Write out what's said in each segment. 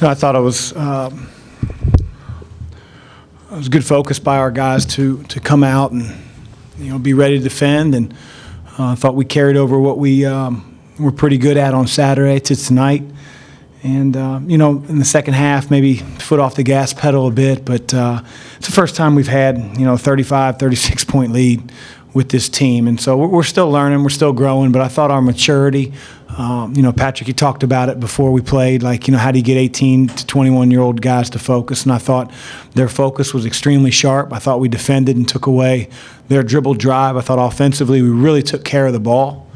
I thought it was good focus by our guys to come out and be ready to defend, and I thought we carried over what we were pretty good at on Saturday to tonight. And in the second half, maybe foot off the gas pedal a bit, but it's the first time we've had 35, 36-point lead with this team, and so we're still learning, we're still growing. But I thought our maturity. Patrick, you talked about it before we played, how do you get 18 to 21-year-old guys to focus? And I thought their focus was extremely sharp. I thought we defended and took away their dribble drive. I thought offensively we really took care of the ball,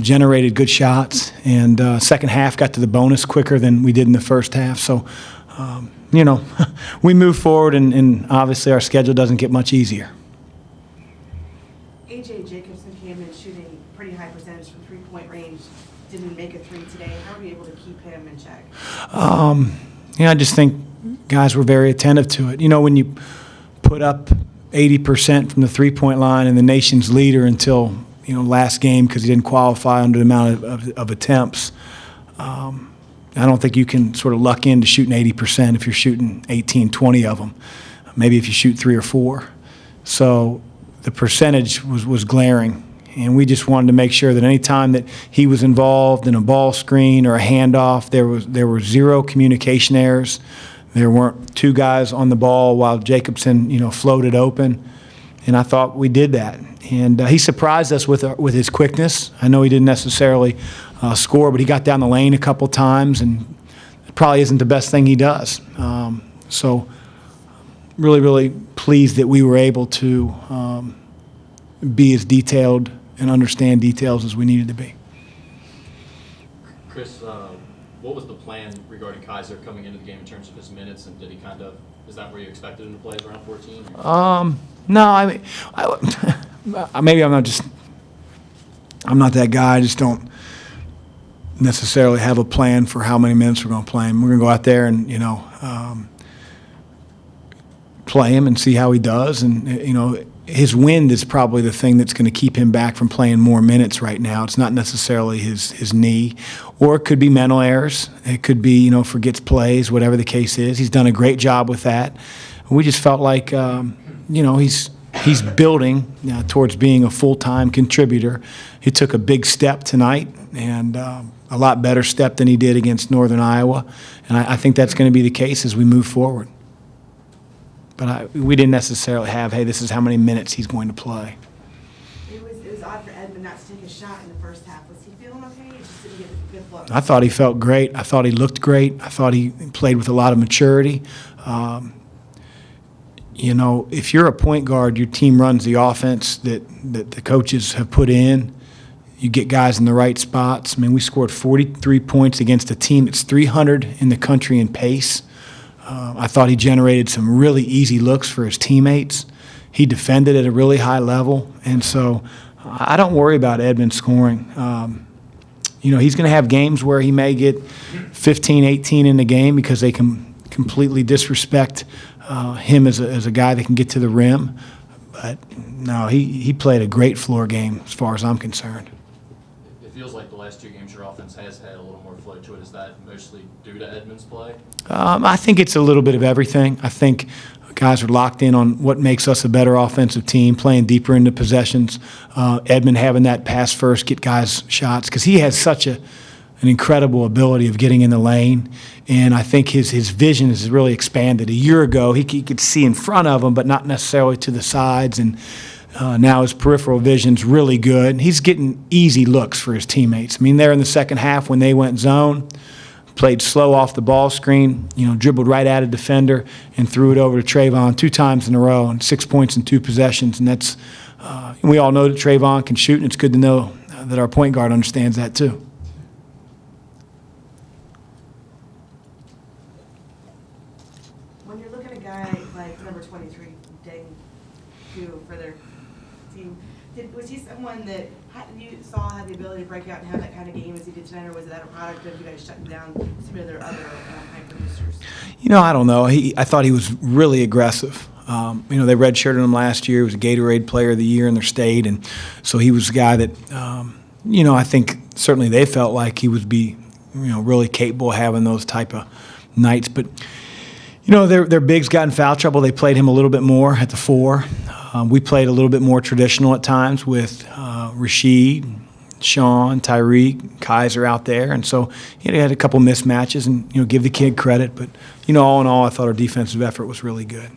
generated good shots, and second half got to the bonus quicker than we did in the first half. So, we move forward, and obviously our schedule doesn't get much easier. A.J. Jacobson came in shooting pretty high percentage from three-point range. Didn't make a three today. How were you able to keep him in check? I just think guys were very attentive to it. When you put up 80% from the three-point line and the nation's leader until last game because he didn't qualify under the amount of attempts, I don't think you can sort of luck into shooting 80% if you're shooting 18, 20 of them. Maybe if you shoot 3 or 4. So the percentage was glaring. And we just wanted to make sure that any time that he was involved in a ball screen or a handoff, there were zero communication errors. There weren't 2 guys on the ball while Jacobson, floated open. And I thought we did that. And he surprised us with his quickness. I know he didn't necessarily score, but he got down the lane a couple times, and it probably isn't the best thing he does. So really, really pleased that we were able to be as detailed and understand details as we needed to be. Chris, what was the plan regarding Kaiser coming into the game in terms of his minutes, and is that where you expected him to play around 14? No, I mean, maybe I'm not that guy. I just don't necessarily have a plan for how many minutes we're going to play him. We're going to go out there and, play him and see how he does. And, his wind is probably the thing that's going to keep him back from playing more minutes right now. It's not necessarily his knee, or it could be mental errors. It could be, forgets plays, whatever the case is. He's done a great job with that. We just felt like, he's building towards being a full-time contributor. He took a big step tonight, and a lot better step than he did against Northern Iowa. And I think that's going to be the case as we move forward. But we didn't necessarily have, hey, this is how many minutes he's going to play. It was odd for Edmond not to take a shot in the first half. Was he feeling okay? He just didn't get a good look. I thought he felt great. I thought he looked great. I thought he played with a lot of maturity. If you're a point guard, your team runs the offense that the coaches have put in. You get guys in the right spots. I mean, we scored 43 points against a team that's 300 in the country in pace. I thought he generated some really easy looks for his teammates. He defended at a really high level. And so I don't worry about Edmond scoring. He's going to have games where he may get 15, 18 in the game because they can completely disrespect him as a guy that can get to the rim. But, no, he played a great floor game as far as I'm concerned. It feels like the last 2 games your offense has had a little more flow to it. Is that mostly due to Edmond's play? I think it's a little bit of everything. I think guys are locked in on what makes us a better offensive team, playing deeper into possessions. Edmond having that pass first, get guys shots, because he has such an incredible ability of getting in the lane. And I think his vision has really expanded. A year ago, he could see in front of him, but not necessarily to the sides. And now his peripheral vision's really good. He's getting easy looks for his teammates. I mean, there in the second half when they went zone, played slow off the ball screen, dribbled right at a defender and threw it over to Trayvon 2 times in a row, and 6 points in 2 possessions. And that's we all know that Trayvon can shoot, and it's good to know that our point guard understands that too. When you're looking at a guy like number 23, Dang Hu, for their team, was he someone that you saw had the ability to break out and have that kind of game as he did tonight, or was that a product of you guys shutting down some of their other high producers? I don't know. I thought he was really aggressive. They redshirted him last year. He was a Gatorade Player of the Year in their state, and so he was a guy that, I think certainly they felt like he would be, really capable of having those type of nights. But, their bigs got in foul trouble. They played him a little bit more at the 4. We played a little bit more traditional at times with Rashid, Sean, Tyreek, Kaiser out there. And so he had a couple mismatches and, give the kid credit. But, all in all, I thought our defensive effort was really good.